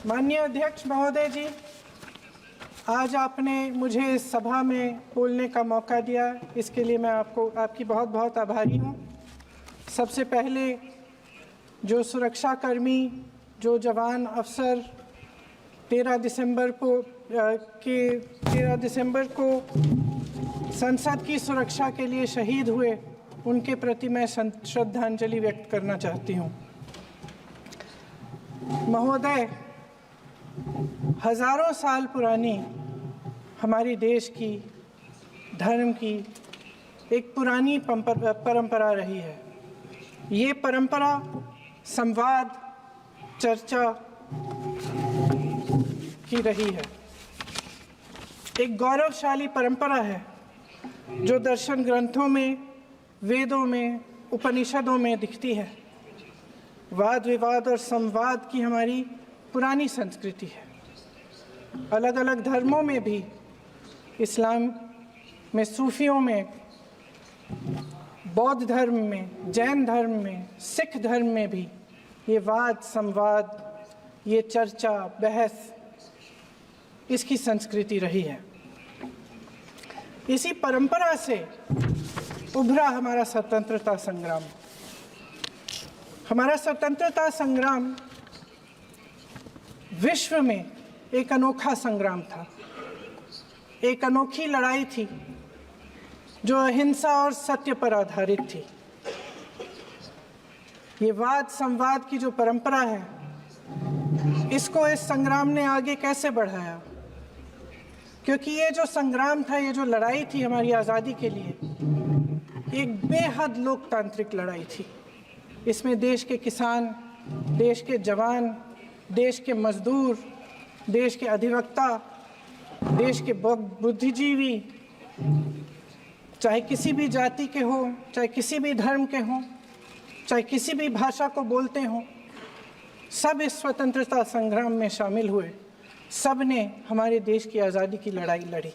माननीय अध्यक्ष महोदय जी, आज आपने मुझे इस सभा में बोलने का मौका दिया, इसके लिए मैं आपकी बहुत बहुत आभारी हूँ। सबसे पहले जो सुरक्षाकर्मी, जो जवान अफसर 13 दिसंबर को संसद की सुरक्षा के लिए शहीद हुए, उनके प्रति मैं श्रद्धांजलि व्यक्त करना चाहती हूँ। महोदय, हजारों साल पुरानी हमारी देश की, धर्म की एक पुरानी परंपरा रही है। ये परंपरा संवाद, चर्चा की रही है। एक गौरवशाली परंपरा है जो दर्शन ग्रंथों में, वेदों में, उपनिषदों में दिखती है। वाद विवाद और संवाद की हमारी पुरानी संस्कृति है। अलग अलग धर्मों में भी, इस्लाम में, सूफियों में, बौद्ध धर्म में, जैन धर्म में, सिख धर्म में भी ये वाद संवाद, ये चर्चा बहस, इसकी संस्कृति रही है। इसी परंपरा से उभरा हमारा स्वतंत्रता संग्राम। हमारा स्वतंत्रता संग्राम विश्व में एक अनोखा संग्राम था, एक अनोखी लड़ाई थी जो अहिंसा और सत्य पर आधारित थी। ये वाद संवाद की जो परंपरा है, इसको इस संग्राम ने आगे कैसे बढ़ाया? क्योंकि ये जो संग्राम था, ये जो लड़ाई थी हमारी आज़ादी के लिए, एक बेहद लोकतांत्रिक लड़ाई थी। इसमें देश के किसान, देश के जवान, देश के मजदूर, देश के अधिवक्ता, देश के बुद्धिजीवी, चाहे किसी भी जाति के हो, चाहे किसी भी धर्म के हों, चाहे किसी भी भाषा को बोलते हों, सब इस स्वतंत्रता संग्राम में शामिल हुए। सब ने हमारे देश की आज़ादी की लड़ाई लड़ी।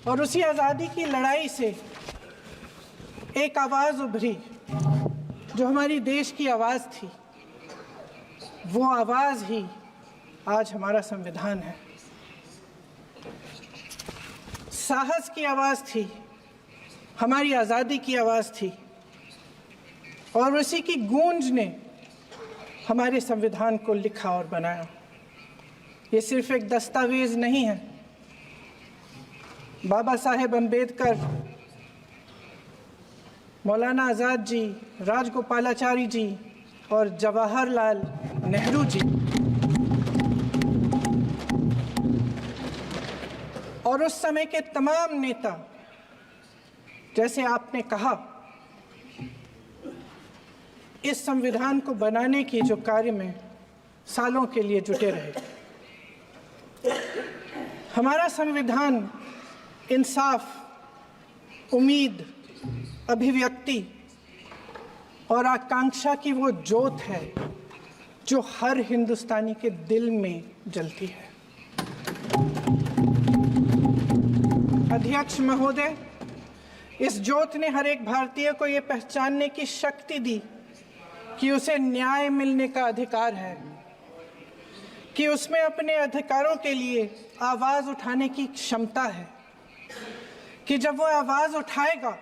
और उसी आज़ादी की लड़ाई से एक आवाज़ उभरी जो हमारी देश की आवाज़ थी। वो आवाज़ ही आज हमारा संविधान है। साहस की आवाज़ थी, हमारी आज़ादी की आवाज़ थी, और उसी की गूंज ने हमारे संविधान को लिखा और बनाया। ये सिर्फ एक दस्तावेज नहीं है। बाबा साहेब अम्बेडकर, मौलाना आज़ाद जी, राजगोपालाचारी जी और जवाहरलाल नेहरू जी और उस समय के तमाम नेता, जैसे आपने कहा, इस संविधान को बनाने की जो कार्य में सालों के लिए जुटे रहे। हमारा संविधान इंसाफ, उम्मीद, अभिव्यक्ति और आकांक्षा की वो ज्योत है जो हर हिंदुस्तानी के दिल में जलती है। अध्यक्ष महोदय, इस ज्योत ने हर एक भारतीय को ये पहचानने की शक्ति दी कि उसे न्याय मिलने का अधिकार है, कि उसमें अपने अधिकारों के लिए आवाज़ उठाने की क्षमता है, कि जब वो आवाज़ उठाएगा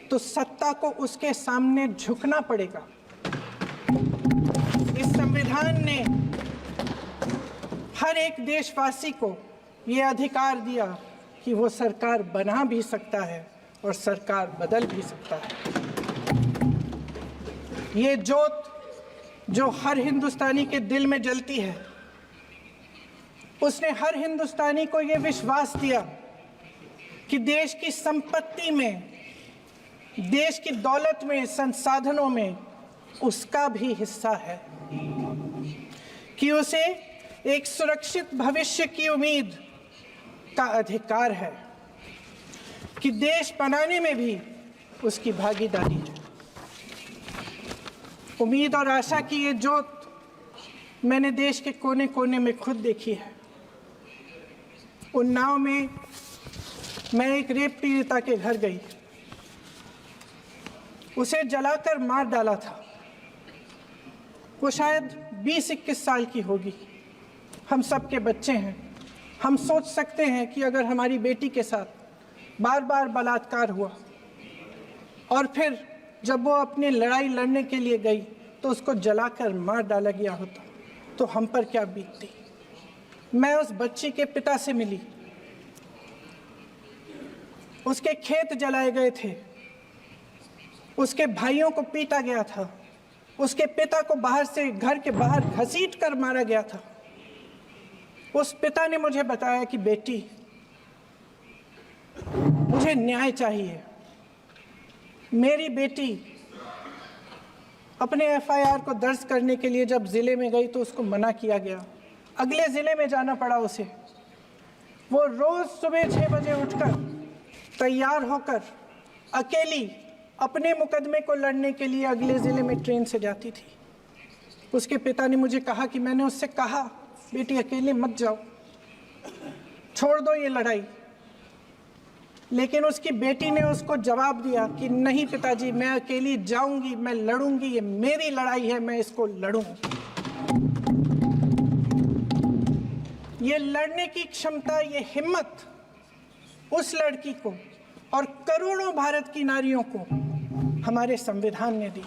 तो सत्ता को उसके सामने झुकना पड़ेगा। इस संविधान ने हर एक देशवासी को ये अधिकार दिया कि वो सरकार बना भी सकता है और सरकार बदल भी सकता है। ये ज्योत जो हर हिंदुस्तानी के दिल में जलती है, उसने हर हिंदुस्तानी को ये विश्वास दिया कि देश की संपत्ति में, देश की दौलत में, संसाधनों में उसका भी हिस्सा है, कि उसे एक सुरक्षित भविष्य की उम्मीद का अधिकार है, कि देश बनाने में भी उसकी भागीदारी है। उम्मीद और आशा की ये ज्योत मैंने देश के कोने कोने में खुद देखी है। उन्नाव में मैं एक रेप पीड़िता के घर गई। उसे जलाकर मार डाला था। वो शायद 20-21 साल की होगी। हम सबके बच्चे हैं। हम सोच सकते हैं कि अगर हमारी बेटी के साथ बार बार बलात्कार हुआ और फिर जब वो अपनी लड़ाई लड़ने के लिए गई तो उसको जलाकर मार डाला गया होता तो हम पर क्या बीतती। मैं उस बच्ची के पिता से मिली। उसके खेत जलाए गए थे, उसके भाइयों को पीटा गया था, उसके पिता को बाहर से घर के बाहर घसीट कर मारा गया था। उस पिता ने मुझे बताया कि बेटी, मुझे न्याय चाहिए। मेरी बेटी अपने एफआईआर को दर्ज करने के लिए जब जिले में गई तो उसको मना किया गया। अगले जिले में जाना पड़ा उसे। वो रोज सुबह 6 बजे उठकर तैयार होकर अकेली अपने मुकदमे को लड़ने के लिए अगले जिले में ट्रेन से जाती थी। उसके पिता ने मुझे कहा कि मैंने उससे कहा, बेटी अकेले मत जाओ, छोड़ दो ये लड़ाई। लेकिन उसकी बेटी ने उसको जवाब दिया कि नहीं पिताजी, मैं अकेली जाऊंगी, मैं लड़ूंगी, ये मेरी लड़ाई है, मैं इसको लड़ूंगी। ये लड़ने की क्षमता, ये हिम्मत उस लड़की को और करोड़ों भारत की नारियों को हमारे संविधान ने दी।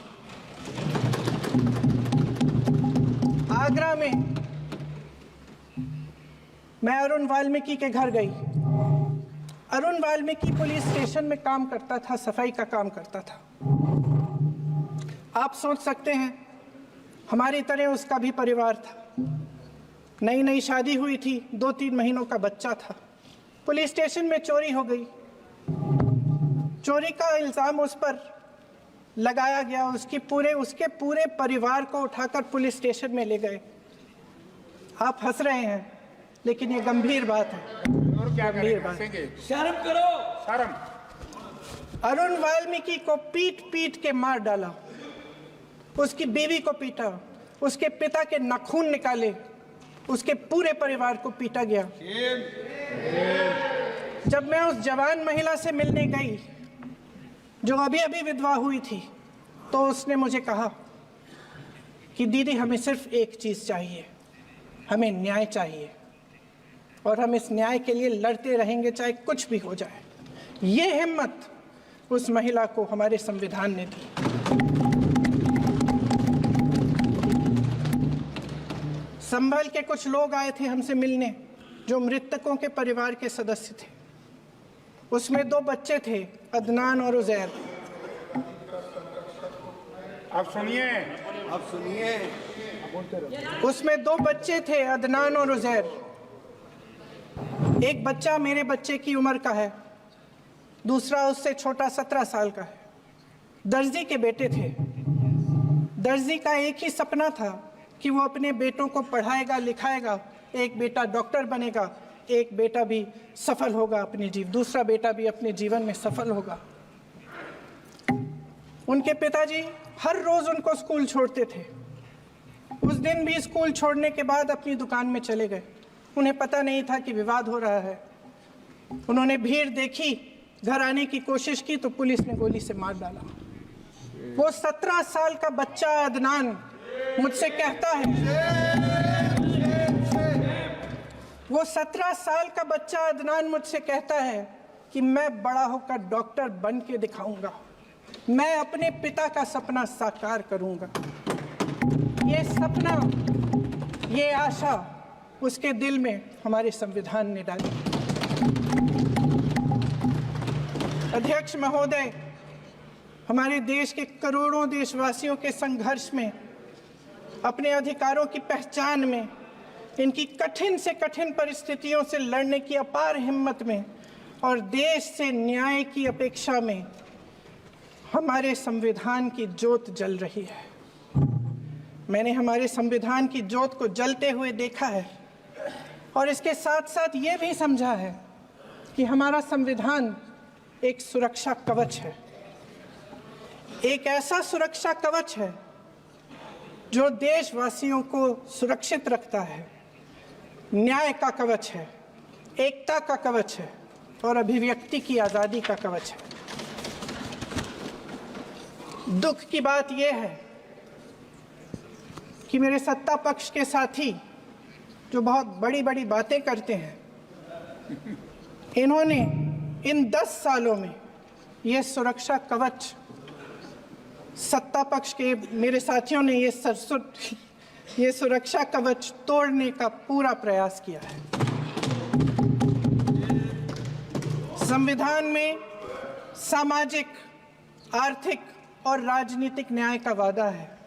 आगरा में मैं अरुण वाल्मीकि के घर गई। अरुण वाल्मीकि पुलिस स्टेशन में काम करता था, सफाई का काम करता था। आप सोच सकते हैं हमारी तरह उसका भी परिवार था। नई नई शादी हुई थी, 2-3 महीनों का बच्चा था। पुलिस स्टेशन में चोरी हो गई। चोरी का इल्जाम उस पर लगाया गया। उसके पूरे परिवार को उठाकर पुलिस स्टेशन में ले गए। आप हंस रहे हैं, लेकिन ये गंभीर बात है। और क्या गंभीर बात। शर्म करो, शर्म। अरुण वाल्मीकि को पीट पीट के मार डाला, उसकी बीवी को पीटा, उसके पिता के नाखून निकाले, उसके पूरे परिवार को पीटा गया। जब मैं उस जवान महिला से मिलने गई जो अभी अभी विधवा हुई थी, तो उसने मुझे कहा कि दीदी, हमें सिर्फ एक चीज़ चाहिए, हमें न्याय चाहिए और हम इस न्याय के लिए लड़ते रहेंगे, चाहे कुछ भी हो जाए। ये हिम्मत उस महिला को हमारे संविधान ने दी। संभल के कुछ लोग आए थे हमसे मिलने, जो मृतकों के परिवार के सदस्य थे। उसमें 2 बच्चे थे, अदनान और उजैर। अब सुनिए, उसमें 2 बच्चे थे, अदनान और उजैर। एक बच्चा मेरे बच्चे की उम्र का है, दूसरा उससे छोटा 17 साल का है। दर्जी के बेटे थे। दर्जी का एक ही सपना था कि वो अपने बेटों को पढ़ाएगा, लिखाएगा। एक बेटा डॉक्टर बनेगा, एक बेटा भी सफल होगा दूसरा बेटा भी अपने जीवन में सफल होगा। उनके पिताजी हर रोज उनको स्कूल छोड़ते थे। उस दिन भी स्कूल छोड़ने के बाद अपनी दुकान में चले गए। उन्हें पता नहीं था कि विवाद हो रहा है। उन्होंने भीड़ देखी, घर आने की कोशिश की तो पुलिस ने गोली से मार डाला। वो 17 साल का बच्चा अदनान मुझसे कहता है, वो 17 साल का बच्चा अदनान मुझसे कहता है कि मैं बड़ा होकर डॉक्टर बन के दिखाऊंगा, मैं अपने पिता का सपना साकार करूंगा। ये सपना, ये आशा उसके दिल में हमारे संविधान ने डाली। अध्यक्ष महोदय, हमारे देश के करोड़ों देशवासियों के संघर्ष में, अपने अधिकारों की पहचान में, इनकी कठिन से कठिन परिस्थितियों से लड़ने की अपार हिम्मत में और देश से न्याय की अपेक्षा में हमारे संविधान की ज्योत जल रही है। मैंने हमारे संविधान की ज्योत को जलते हुए देखा है और इसके साथ साथ ये भी समझा है कि हमारा संविधान एक सुरक्षा कवच है। एक ऐसा सुरक्षा कवच है जो देशवासियों को सुरक्षित रखता है, न्याय का कवच है, एकता का कवच है और अभिव्यक्ति की आज़ादी का कवच है। दुख की बात यह है कि मेरे सत्ता पक्ष के साथी जो बहुत बड़ी बड़ी बातें करते हैं, इन्होंने इन 10 सालों में ये सुरक्षा कवच, सत्ता पक्ष के मेरे साथियों ने ये सुरक्षा कवच तोड़ने का पूरा प्रयास किया है। संविधान में सामाजिक, आर्थिक और राजनीतिक न्याय का वादा है।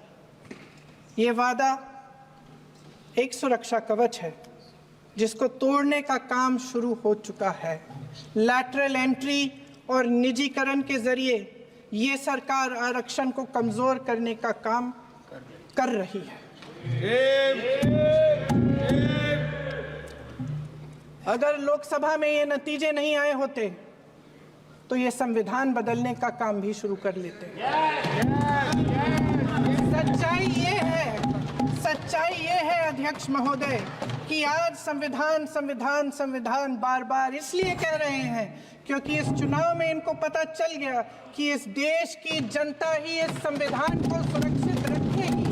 ये वादा एक सुरक्षा कवच है जिसको तोड़ने का काम शुरू हो चुका है। लैटरल एंट्री और निजीकरण के जरिए ये सरकार आरक्षण को कमजोर करने का काम कर रही है। अगर लोकसभा में ये नतीजे नहीं आए होते तो ये संविधान बदलने का काम भी शुरू कर लेते। सच्चाई ये है अध्यक्ष महोदय कि आज संविधान बार बार इसलिए कह रहे हैं क्योंकि इस चुनाव में इनको पता चल गया कि इस देश की जनता ही इस संविधान को सुरक्षित रखेगी,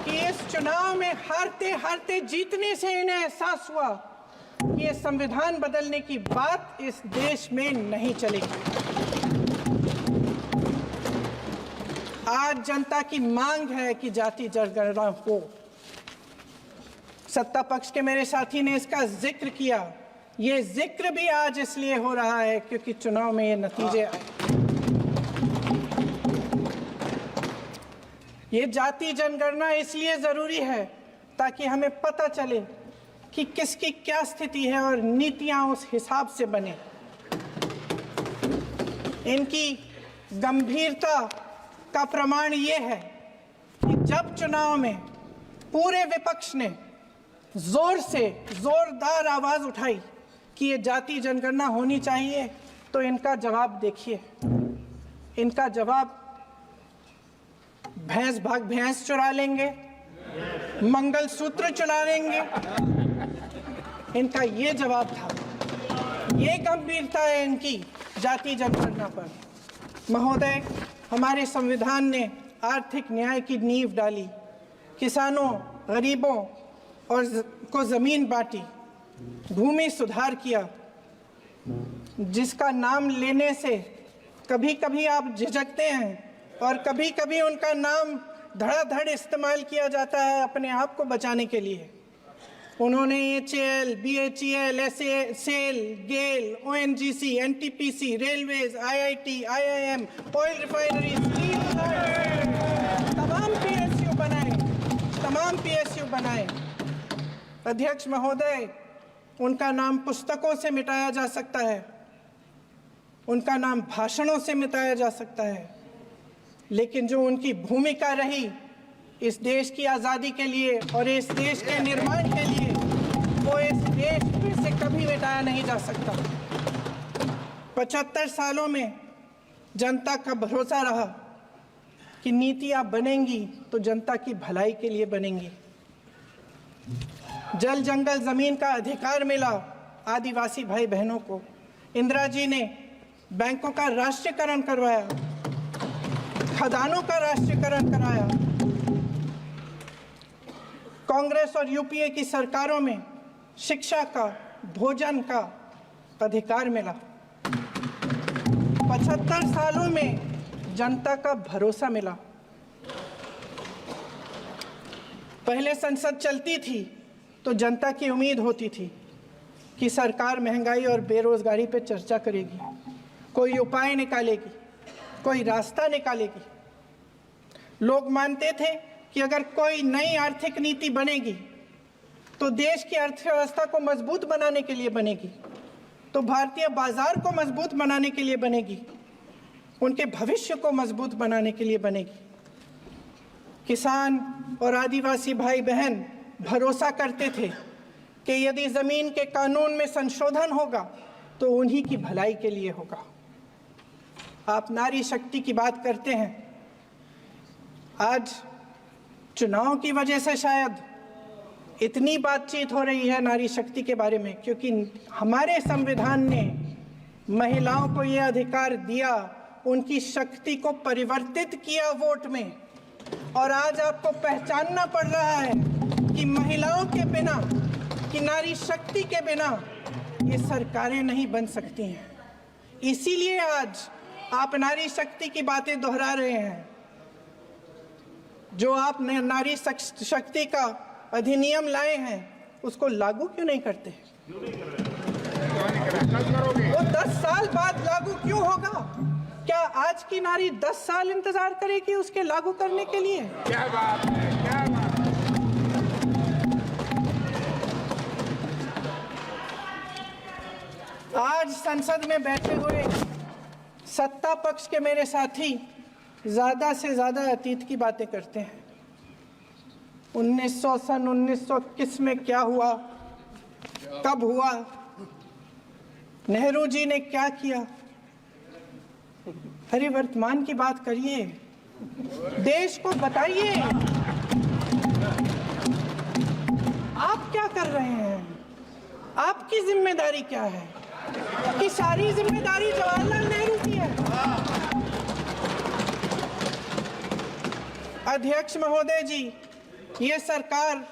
कि इस चुनाव में हारते हारते जीतने से इन्हें एहसास हुआ कि ये संविधान बदलने की बात इस देश में नहीं चलेगी। आज जनता की मांग है कि जाति जनगणना हो। सत्ता पक्ष के मेरे साथी ने इसका जिक्र किया। ये जिक्र भी आज इसलिए हो रहा है क्योंकि चुनाव में ये नतीजे आए। ये जाति जनगणना इसलिए जरूरी है ताकि हमें पता चले कि किसकी क्या स्थिति है और नीतियां उस हिसाब से बने। इनकी गंभीरता का प्रमाण ये है कि जब चुनाव में पूरे विपक्ष ने जोरदार आवाज उठाई कि ये जाति जनगणना होनी चाहिए, तो इनका जवाब देखिए। इनका जवाब भैंस भाग भैंस चुरा लेंगे, मंगलसूत्र चुरा लेंगे, इनका ये जवाब था। ये गंभीरता है इनकी जाति जनगणना पर। महोदय, हमारे संविधान ने आर्थिक न्याय की नींव डाली, किसानों, गरीबों और को जमीन बांटी, भूमि सुधार किया, जिसका नाम लेने से कभी कभी आप झिझकते हैं और कभी कभी उनका नाम धड़ाधड़ इस्तेमाल किया जाता है अपने आप को बचाने के लिए। उन्होंने HAL, BHEL, SAIL, GAIL, ONGC, NTPC, railways, IIT, IIM, oil refinery, तमाम PSU बनाए। अध्यक्ष महोदय, उनका नाम पुस्तकों से मिटाया जा सकता है, उनका नाम भाषणों से मिटाया जा सकता है, लेकिन जो उनकी भूमिका रही इस देश की आज़ादी के लिए और इस देश के निर्माण के लिए, वो इस देश में से कभी मिटाया नहीं जा सकता। 75 सालों में जनता का भरोसा रहा कि नीतियां बनेंगी तो जनता की भलाई के लिए बनेंगी। जल जंगल जमीन का अधिकार मिला आदिवासी भाई बहनों को। इंदिरा जी ने बैंकों का राष्ट्रीयकरण करवाया, खदानों का राष्ट्रीयकरण कराया। कांग्रेस और यूपीए की सरकारों में शिक्षा का, भोजन का अधिकार मिला। 75 सालों में जनता का भरोसा मिला। पहले संसद चलती थी तो जनता की उम्मीद होती थी कि सरकार महंगाई और बेरोजगारी पर चर्चा करेगी, कोई उपाय निकालेगी, कोई रास्ता निकालेगी। लोग मानते थे कि अगर कोई नई आर्थिक नीति बनेगी तो देश की अर्थव्यवस्था को मजबूत बनाने के लिए बनेगी, तो भारतीय बाजार को मजबूत बनाने के लिए बनेगी, उनके भविष्य को मजबूत बनाने के लिए बनेगी। किसान और आदिवासी भाई बहन भरोसा करते थे कि यदि जमीन के कानून में संशोधन होगा तो उन्हीं की भलाई के लिए होगा। आप नारी शक्ति की बात करते हैं। आज चुनाव की वजह से शायद इतनी बातचीत हो रही है नारी शक्ति के बारे में, क्योंकि हमारे संविधान ने महिलाओं को यह अधिकार दिया उनकी शक्ति को परिवर्तित किया वोट में, और आज आपको पहचानना पड़ रहा है कि महिलाओं के बिना, कि नारी शक्ति के बिना ये सरकारें नहीं बन सकती हैं। इसीलिए आज आप नारी शक्ति की बातें दोहरा रहे हैं। जो आप नारी शक्ति का अधिनियम लाए हैं उसको लागू क्यों नहीं करते? वो 10 साल बाद लागू क्यों होगा? क्या आज की नारी 10 साल इंतजार करेगी उसके लागू करने के लिए? क्या बात है, क्या बात है। आज संसद में बैठे हुए सत्ता पक्ष के मेरे साथी ज्यादा से ज्यादा अतीत की बातें करते हैं। 1921 में क्या हुआ, कब हुआ, नेहरू जी ने क्या किया। अरे वर्तमान की बात करिए, देश को बताइए आप क्या कर रहे हैं, आपकी जिम्मेदारी क्या है? कि सारी जिम्मेदारी जवाहरलाल नेहरू की है। अध्यक्ष महोदय जी, ये सरकार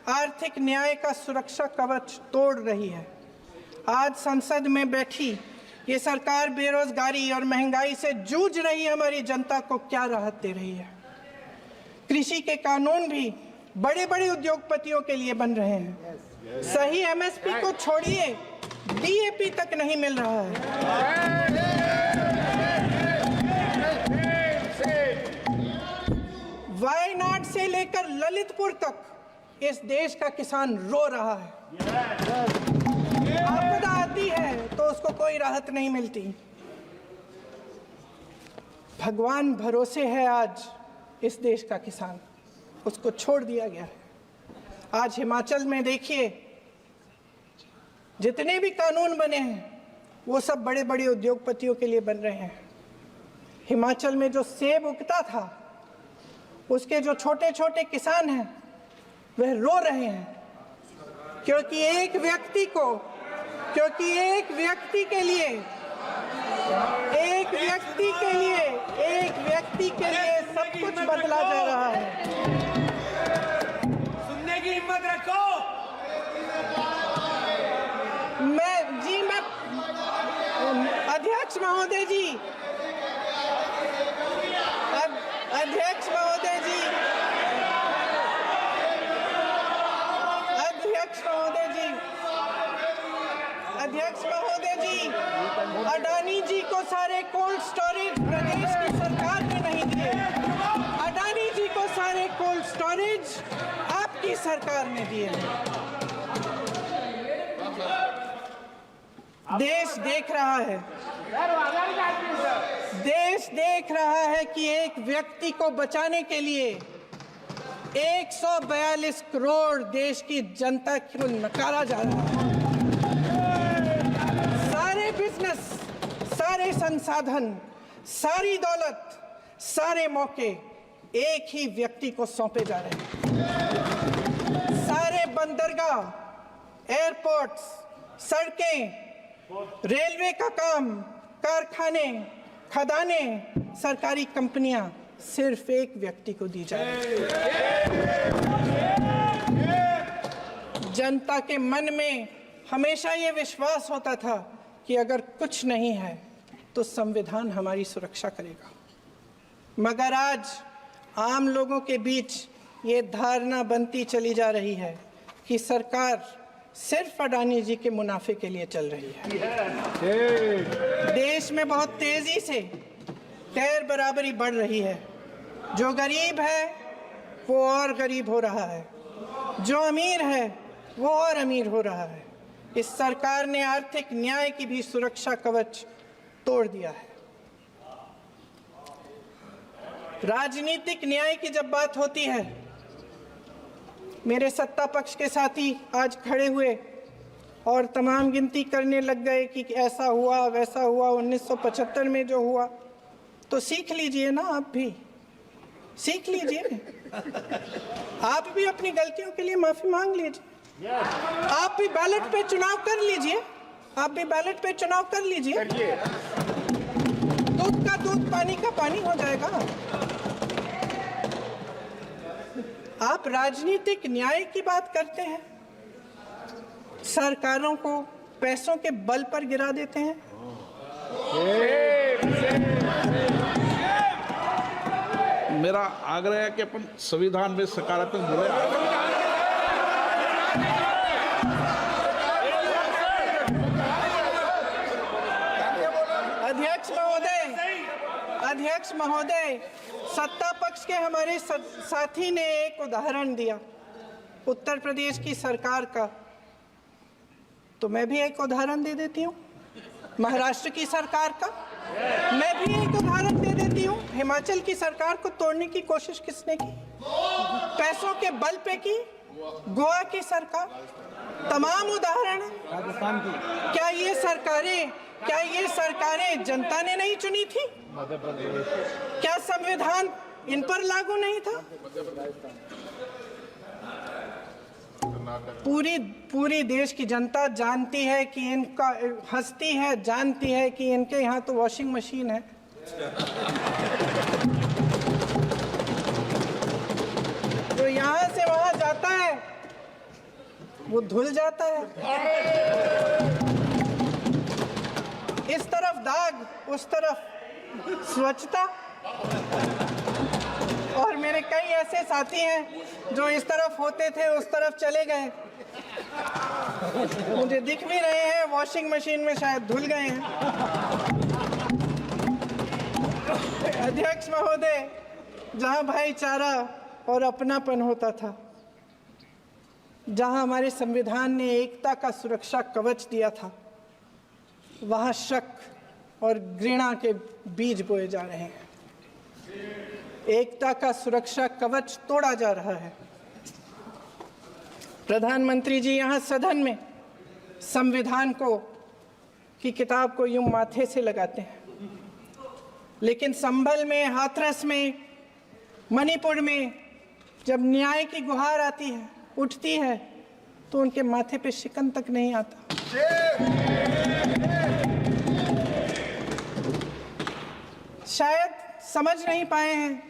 आर्थिक न्याय का सुरक्षा कवच तोड़ रही है। आज संसद में बैठी ये सरकार बेरोजगारी और महंगाई से जूझ रही हमारी जनता को क्या राहत दे रही है? कृषि के कानून भी बड़े बड़े उद्योगपतियों के लिए बन रहे हैं। सही एमएसपी को छोड़िए, डीएपी तक नहीं मिल रहा है। वायनाड से लेकर ललितपुर तक इस देश का किसान रो रहा है। आपदा आती है तो उसको कोई राहत नहीं मिलती। भगवान भरोसे है आज इस देश का किसान, उसको छोड़ दिया गया है। आज हिमाचल में देखिए, जितने भी कानून बने हैं वो सब बड़े बड़े उद्योगपतियों के लिए बन रहे हैं। हिमाचल में जो सेब उगता था उसके जो छोटे छोटे किसान हैं वह रो रहे हैं, क्योंकि एक व्यक्ति के लिए सब कुछ बदला जा रहा है। सुनने की हिम्मत रखो। मैं अध्यक्ष महोदय जी, अडानी जी को सारे कोल्ड स्टोरेज प्रदेश की सरकार ने नहीं दिए। अडानी जी को सारे कोल्ड स्टोरेज आपकी सरकार ने दिए। देश देख रहा है कि एक व्यक्ति को बचाने के लिए 142 करोड़ देश की जनता को नकारा जा रहा है। सारे बिजनेस, सारे संसाधन, सारी दौलत, सारे मौके एक ही व्यक्ति को सौंपे जा रहे हैं। सारे बंदरगाह, एयरपोर्ट्स, सड़कें, रेलवे का काम, कारखाने, खदाने, सरकारी कंपनियां सिर्फ एक व्यक्ति को दी जा रही है। जनता के मन में हमेशा ये विश्वास होता था कि अगर कुछ नहीं है तो संविधान हमारी सुरक्षा करेगा, मगर आज आम लोगों के बीच ये धारणा बनती चली जा रही है कि सरकार सिर्फ अडानी जी के मुनाफे के लिए चल रही है। देश में बहुत तेजी से गैर बराबरी बढ़ रही है। जो गरीब है वो और गरीब हो रहा है, जो अमीर है वो और अमीर हो रहा है। इस सरकार ने आर्थिक न्याय की भी सुरक्षा कवच तोड़ दिया है। राजनीतिक न्याय की जब बात होती है, मेरे सत्ता पक्ष के साथी आज खड़े हुए और तमाम गिनती करने लग गए कि ऐसा हुआ वैसा हुआ, 1975 में जो हुआ, तो सीख लीजिए ना, आप भी सीख लीजिए। आप भी अपनी गलतियों के लिए माफी मांग लीजिए। आप भी बैलेट पे चुनाव कर लीजिए। दूध का दूध पानी का पानी हो जाएगा। आप राजनीतिक न्याय की बात करते हैं, सरकारों को पैसों के बल पर गिरा देते हैं। मेरा आग्रह है कि अपन संविधान में सकारात्मक बोले। अध्यक्ष महोदय, सत्ता पक्ष के हमारे साथी ने एक उदाहरण दिया उत्तर प्रदेश की सरकार का, तो मैं भी एक उदाहरण दे देती हूँ महाराष्ट्र की सरकार का। मैं भी एक उदाहरण दे देती हूँ हिमाचल की सरकार को तोड़ने की कोशिश किसने की, पैसों के बल पे की, गोवा की सरकार। तमाम उदाहरण राजस्थान की। क्या ये सरकारें जनता ने नहीं चुनी थी? क्या संविधान इन पर लागू नहीं था? पूरी देश की जनता जानती है कि इनका हंसती है, जानती है कि इनके यहाँ तो वॉशिंग मशीन है। जो यहाँ से वहां जाता है वो धुल जाता है। इस तरफ दाग, उस तरफ स्वच्छता। और मेरे कई ऐसे साथी हैं जो इस तरफ होते थे उस तरफ चले गए, मुझे दिख भी रहे हैं, वॉशिंग मशीन में शायद धुल गए हैं। अध्यक्ष महोदय, जहां भाईचारा और अपनापन होता था, जहां हमारे संविधान ने एकता का सुरक्षा कवच दिया था, वहां शक और घृणा के बीज बोए जा रहे हैं। एकता का सुरक्षा कवच तोड़ा जा रहा है। प्रधानमंत्री जी यहाँ सदन में संविधान की किताब को यूं माथे से लगाते हैं, लेकिन संभल में, हाथरस में, मणिपुर में जब न्याय की गुहार आती है, उठती है, तो उनके माथे पे शिकन तक नहीं आता। शायद समझ नहीं पाए हैं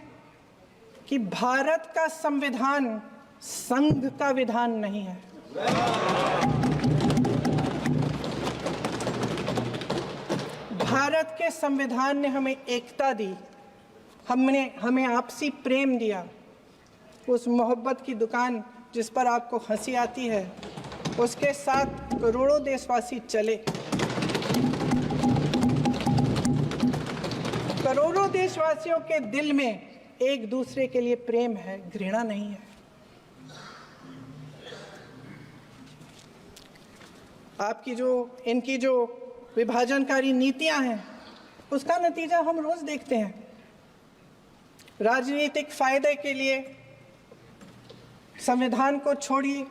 कि भारत का संविधान संघ का विधान नहीं है। भारत के संविधान ने हमें एकता दी, हमें आपसी प्रेम दिया। उस मोहब्बत की दुकान जिस पर आपको हंसी आती है, उसके साथ करोड़ों देशवासी चले। करोड़ों देशवासियों के दिल में एक दूसरे के लिए प्रेम है, घृणा नहीं है। इनकी जो विभाजनकारी नीतियां हैं, उसका नतीजा हम रोज देखते हैं। राजनीतिक फायदे के लिए संविधान को छोड़िए,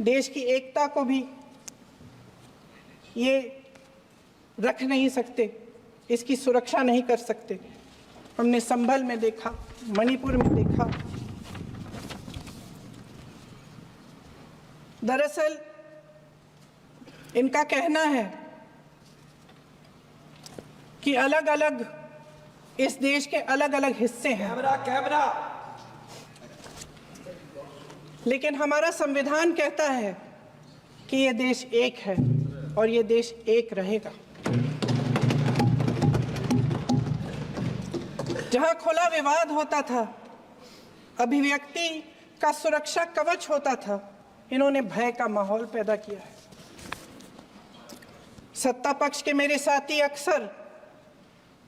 देश की एकता को भी ये रख नहीं सकते, इसकी सुरक्षा नहीं कर सकते। हमने संभल में देखा, मणिपुर में देखा। दरअसल इनका कहना है कि अलग अलग इस देश के अलग अलग हिस्से हैं, लेकिन हमारा संविधान कहता है कि ये देश एक है और ये देश एक रहेगा। जहां खुला विवाद होता था, अभिव्यक्ति का सुरक्षा कवच होता था, इन्होंने भय का माहौल पैदा किया है। सत्ता पक्ष के मेरे साथी अक्सर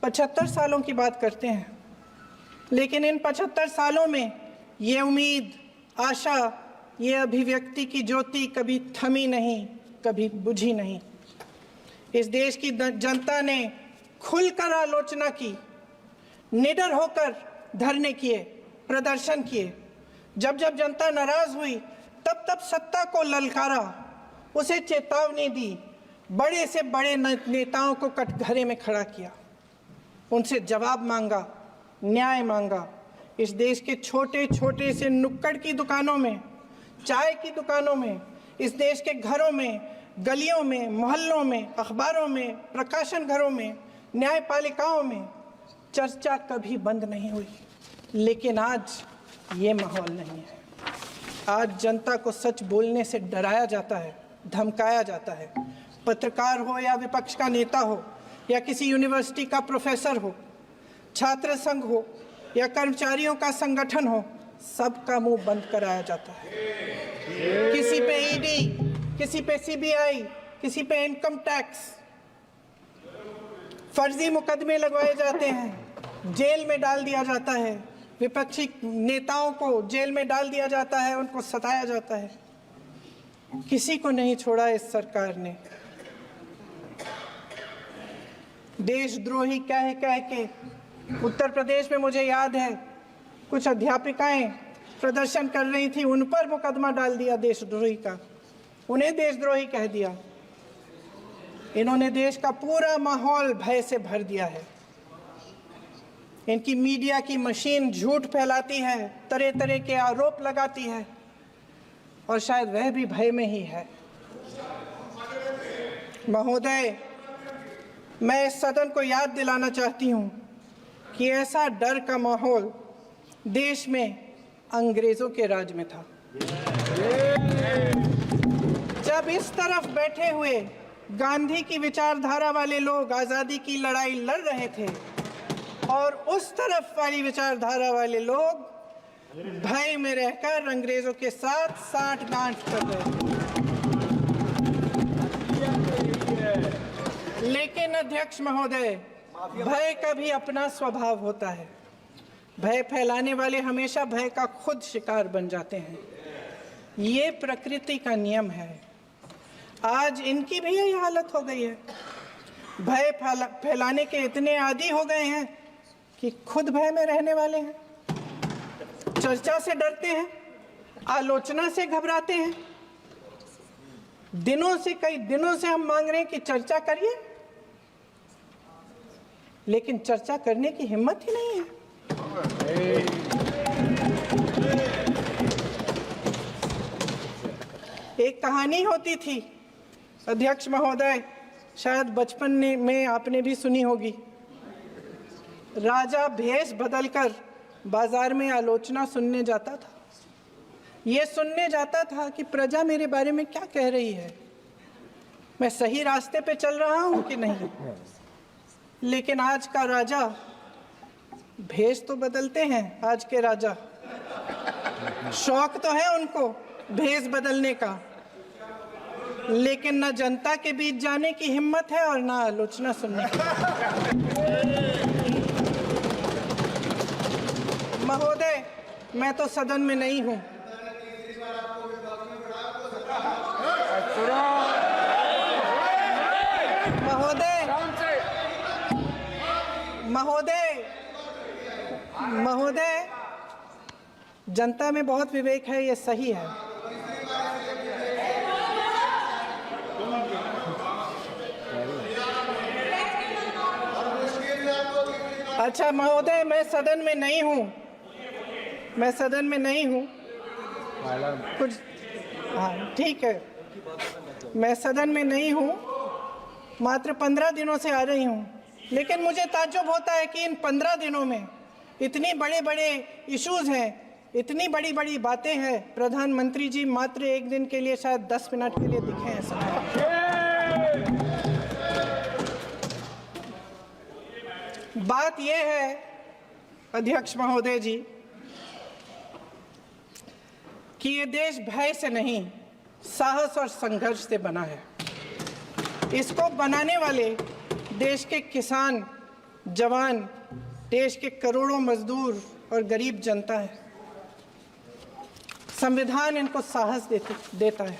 75 सालों की बात करते हैं, लेकिन इन 75 सालों में ये उम्मीद, आशा, ये अभिव्यक्ति की ज्योति कभी थमी नहीं, कभी बुझी नहीं। इस देश की जनता ने खुलकर आलोचना की, निडर होकर धरने किए, प्रदर्शन किए। जब जब जनता नाराज हुई, तब तब सत्ता को ललकारा, उसे चेतावनी दी, बड़े से बड़े नेताओं को कटघरे में खड़ा किया, उनसे जवाब मांगा, न्याय मांगा। इस देश के छोटे छोटे से नुक्कड़ की दुकानों में, चाय की दुकानों में, इस देश के घरों में, गलियों में, मोहल्लों में, अखबारों में, प्रकाशन घरों में, न्यायपालिकाओं में चर्चा कभी बंद नहीं हुई, लेकिन आज ये माहौल नहीं है। आज जनता को सच बोलने से डराया जाता है, धमकाया जाता है। पत्रकार हो या विपक्ष का नेता हो या किसी यूनिवर्सिटी का प्रोफेसर हो, छात्र संघ हो या कर्मचारियों का संगठन हो, सबका मुंह बंद कराया जाता है। किसी पे ईडी, किसी पे सीबीआई, किसी पे इनकम टैक्स, फर्जी मुकदमे लगवाए जाते हैं, जेल में डाल दिया जाता है। विपक्षी नेताओं को जेल में डाल दिया जाता है, उनको सताया जाता है। किसी को नहीं छोड़ा इस सरकार ने। देशद्रोही कह के उत्तर प्रदेश में मुझे याद है कुछ अध्यापिकाएं प्रदर्शन कर रही थी, उन पर मुकदमा डाल दिया देशद्रोही का, उन्हें देशद्रोही कह दिया। इन्होंने देश का पूरा माहौल भय से भर दिया है। इनकी मीडिया की मशीन झूठ फैलाती है, तरह तरह के आरोप लगाती है, और शायद वह भी भय में ही है। महोदय, मैं इस सदन को याद दिलाना चाहती हूँ कि ऐसा डर का माहौल देश में अंग्रेजों के राज में था। जब इस तरफ बैठे हुए गांधी की विचारधारा वाले लोग आज़ादी की लड़ाई लड़ रहे थे और उस तरफ वाली विचारधारा वाले लोग भय में रहकर अंग्रेजों के साथ साठ-गांठ कर रहे थे। लेकिन अध्यक्ष महोदय, भय का भी अपना स्वभाव होता है। भय फैलाने वाले हमेशा भय का खुद शिकार बन जाते हैं। ये प्रकृति का नियम है। आज इनकी भी यही हालत हो गई है। भय फैलाने के इतने आदी हो गए हैं कि खुद भय में रहने वाले हैं। चर्चा से डरते हैं, आलोचना से घबराते हैं। कई दिनों से हम मांग रहे हैं कि चर्चा करिए, लेकिन चर्चा करने की हिम्मत ही नहीं है। एक कहानी होती थी अध्यक्ष महोदय, शायद बचपन में आपने भी सुनी होगी। राजा भेष बदलकर बाजार में आलोचना सुनने जाता था। ये सुनने जाता था कि प्रजा मेरे बारे में क्या कह रही है, मैं सही रास्ते पे चल रहा हूं कि नहीं। लेकिन आज का राजा, भेष तो बदलते हैं आज के राजा, शौक तो है उनको भेष बदलने का, लेकिन न जनता के बीच जाने की हिम्मत है और ना आलोचना सुनने की। महोदय, मैं तो सदन में नहीं हूं। महोदय, जनता में बहुत विवेक है, ये सही है। अच्छा महोदय, मैं सदन में नहीं हूँ, कुछ, हाँ ठीक है, मैं सदन में नहीं हूँ, मात्र 15 दिनों से आ रही हूँ। लेकिन मुझे ताज्जुब होता है कि इन 15 दिनों में इतनी बड़े इश्यूज हैं, इतनी बड़ी बातें हैं, प्रधानमंत्री जी मात्र एक दिन के लिए, शायद 10 मिनट के लिए दिखे हैं सदन। बात यह है अध्यक्ष महोदय जी कि ये देश भय से नहीं, साहस और संघर्ष से बना है। इसको बनाने वाले देश के किसान, जवान, देश के करोड़ों मजदूर और गरीब जनता है। संविधान इनको साहस देता है।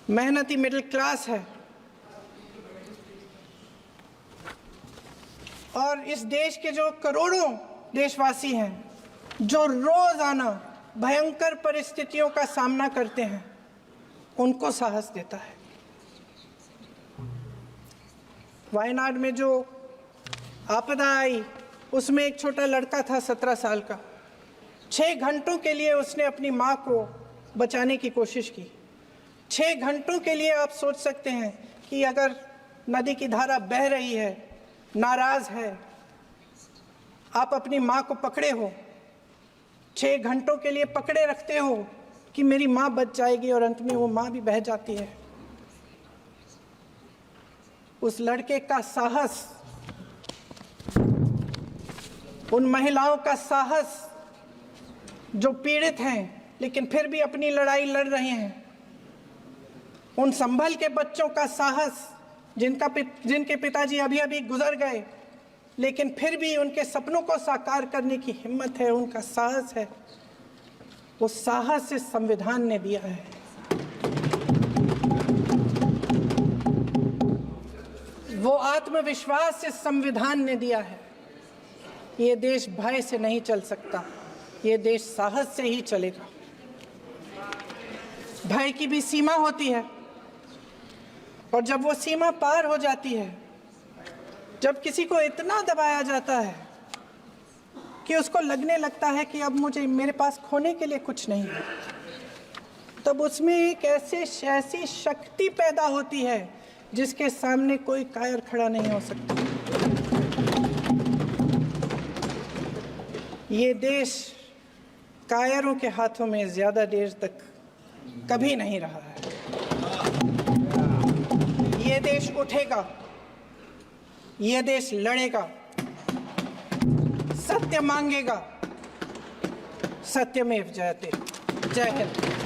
मेहनती मिडिल क्लास है। और इस देश के जो करोड़ों देशवासी हैं, जो रोजाना भयंकर परिस्थितियों का सामना करते हैं, उनको साहस देता है। वायनाड में जो आपदा आई, उसमें एक छोटा लड़का था 17 साल का। 6 घंटों के लिए उसने अपनी माँ को बचाने की कोशिश की। 6 घंटों के लिए आप सोच सकते हैं कि अगर नदी की धारा बह रही है, नाराज है, आप अपनी माँ को पकड़े हो, 6 घंटों के लिए पकड़े रखते हो कि मेरी माँ बच जाएगी, और अंत में वो माँ भी बह जाती है। उस लड़के का साहस, उन महिलाओं का साहस जो पीड़ित हैं लेकिन फिर भी अपनी लड़ाई लड़ रहे हैं, उन संभल के बच्चों का साहस जिनके पिताजी अभी अभी गुजर गए लेकिन फिर भी उनके सपनों को साकार करने की हिम्मत है, उनका साहस है, वो साहस इस संविधान ने दिया है। वो आत्मविश्वास इस संविधान ने दिया है। ये देश भय से नहीं चल सकता, ये देश साहस से ही चलेगा। भय की भी सीमा होती है, और जब वो सीमा पार हो जाती है, जब किसी को इतना दबाया जाता है कि उसको लगने लगता है कि अब मेरे पास खोने के लिए कुछ नहीं है, तब उसमें एक ऐसी शक्ति पैदा होती है जिसके सामने कोई कायर खड़ा नहीं हो सकता। ये देश कायरों के हाथों में ज्यादा देर तक कभी नहीं रहा है। ये देश उठेगा, ये देश लड़ेगा, सत्य मांगेगा, सत्यमेव जयते। जय हिंद।